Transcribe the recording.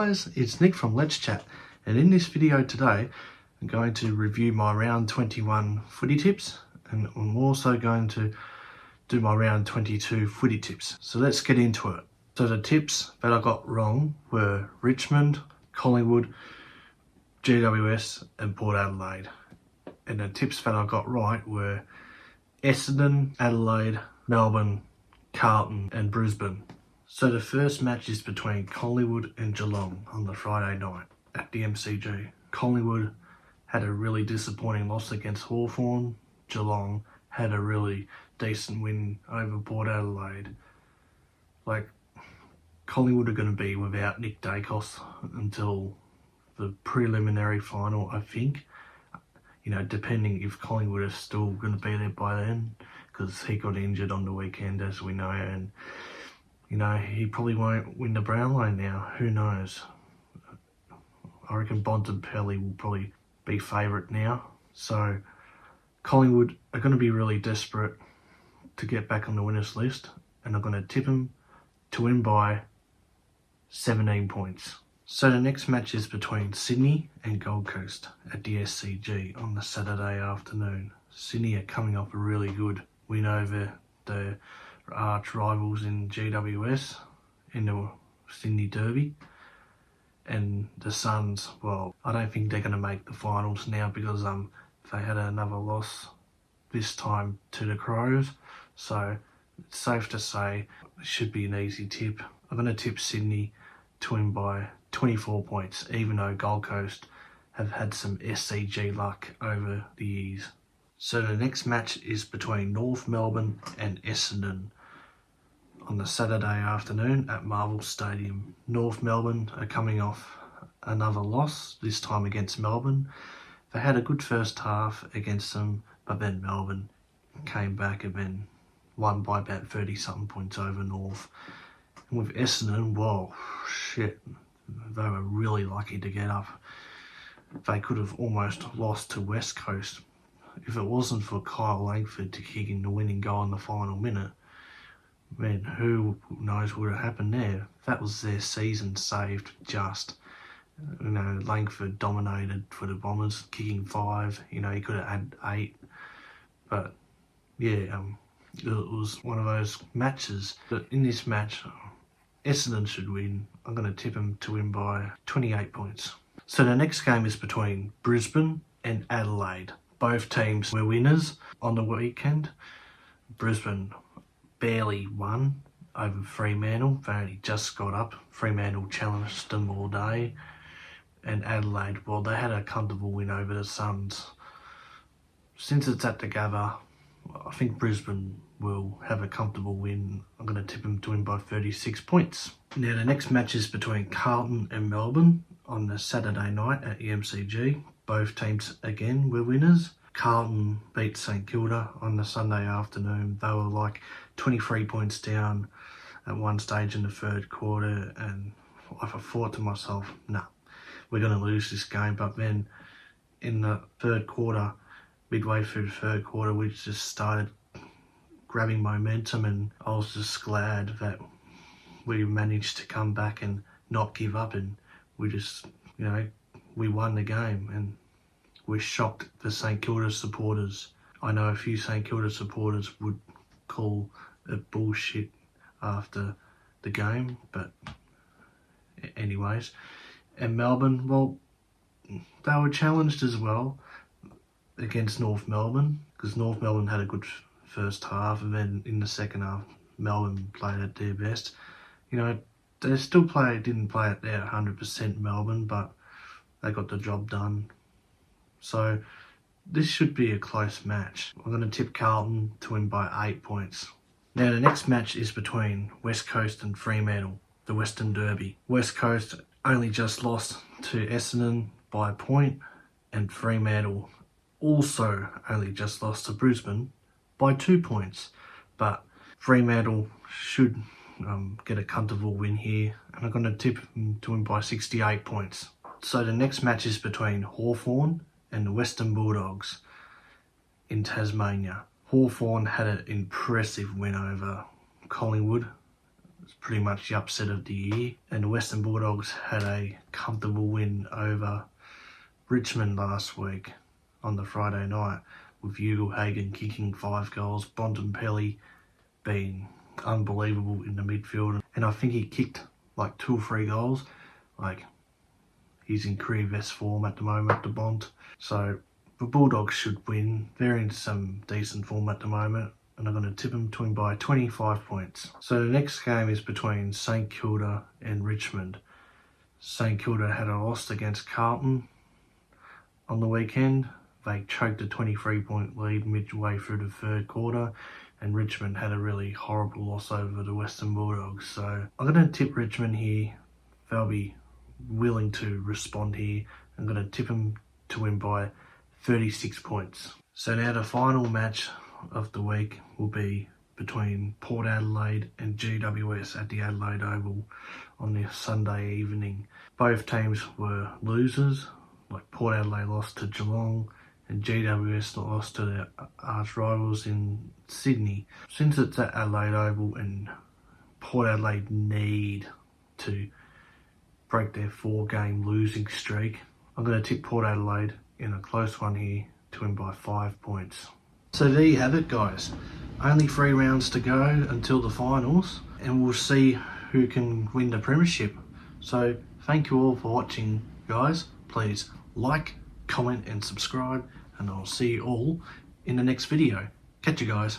guys, it's Nick from Let's Chat, and in this video today I'm going to review my round 21 footy tips, and I'm also going to do my round 22 footy tips. So let's get into it. So the tips that I got wrong were Richmond, Collingwood, GWS and Port Adelaide. And the tips that I got right were Essendon, Adelaide, Melbourne, Carlton and Brisbane. So the first match is between Collingwood and Geelong on the Friday night at the MCG. Collingwood had a really disappointing loss against Hawthorn. Geelong had a really decent win over Port Adelaide. Collingwood are going to be without Nick Dacos until the preliminary final, I think. Depending if Collingwood are still going to be there by then, because he got injured on the weekend, as we know, and he probably won't win the Brownlow now. Who knows? I reckon Bontempelli will probably be favourite now. So Collingwood are going to be really desperate to get back on the winners list, and I'm going to tip them to win by 17 points. So the next match is between Sydney and Gold Coast at the SCG on the Saturday afternoon. Sydney are coming off a really good win over the arch rivals in GWS in the Sydney Derby. And the Suns, well, I don't think they're going to make the finals now because they had another loss this time to the Crows. So it's safe to say it should be an easy tip. I'm going to tip Sydney to win by 24 points, even though Gold Coast have had some SCG luck over the years. So the next match is between North Melbourne and Essendon on the Saturday afternoon at Marvel Stadium. North Melbourne are coming off another loss, this time against Melbourne. They had a good first half against them, but then Melbourne came back and then won by about 30-something points over North. And with Essendon, whoa, shit, they were really lucky to get up. They could have almost lost to West Coast if it wasn't for Kyle Langford to kick in the winning goal in the final minute. Man, who knows what would have happened there? That was their season saved just. Langford dominated for the Bombers, kicking 5. He could have had 8. But yeah, it was one of those matches. But in this match, Essendon should win. I'm going to tip them to win by 28 points. So the next game is between Brisbane and Adelaide. Both teams were winners on the weekend. Brisbane barely won over Fremantle. They only just got up. Fremantle challenged them all day. And Adelaide, well, they had a comfortable win over the Suns. Since it's at the Gabba, I think Brisbane will have a comfortable win. I'm going to tip them to win by 36 points. Now the next match is between Carlton and Melbourne on the Saturday night at the MCG. Both teams again were winners. Carlton beat St Kilda on the Sunday afternoon. They were 23 points down at one stage in the third quarter, and I thought to myself, nah, we're going to lose this game. But then in the third quarter, midway through the third quarter, we just started grabbing momentum, and I was just glad that we managed to come back and not give up, and we just, we won the game, and we shocked the St Kilda supporters. I know a few St Kilda supporters would call it bullshit after the game, but anyways. And Melbourne, well, they were challenged as well against North Melbourne, because North Melbourne had a good first half, and then in the second half Melbourne played at their best. They still didn't play at their 100% Melbourne, but they got the job done. So this should be a close match. I'm going to tip Carlton to win by 8 points. Now the next match is between West Coast and Fremantle, the Western Derby. West Coast only just lost to Essendon by a point, and Fremantle also only just lost to Brisbane by 2 points. But Fremantle should get a comfortable win here, and I'm going to tip them to win by 68 points. So the next match is between Hawthorn and the Western Bulldogs in Tasmania. Hawthorn had an impressive win over Collingwood, was pretty much the upset of the year. And the Western Bulldogs had a comfortable win over Richmond last week on the Friday night, with Ugle-Hagan kicking 5 goals, Bontempelli being unbelievable in the midfield. And I think he kicked like 2 or 3 goals. Like, he's in career best form at the moment, the Bont. So the Bulldogs should win. They're in some decent form at the moment, and I'm going to tip them to win by 25 points. So the next game is between St Kilda and Richmond. St Kilda had a loss against Carlton on the weekend. They choked a 23-point lead midway through the third quarter, and Richmond had a really horrible loss over the Western Bulldogs. So I'm going to tip Richmond here. They'll be willing to respond here. I'm going to tip them to win by 36 points. So now the final match of the week will be between Port Adelaide and GWS at the Adelaide Oval on this Sunday evening. Both teams were losers. Like, Port Adelaide lost to Geelong and GWS lost to their arch rivals in Sydney. Since it's at Adelaide Oval and Port Adelaide need to break their 4-game losing streak, I'm going to tip Port Adelaide in a close one here to win by 5 points. So there you have it, guys. Only 3 rounds to go until the finals, and we'll see who can win the premiership. So thank you all for watching, guys. Please like, comment and subscribe, and I'll see you all in the next video. Catch you guys.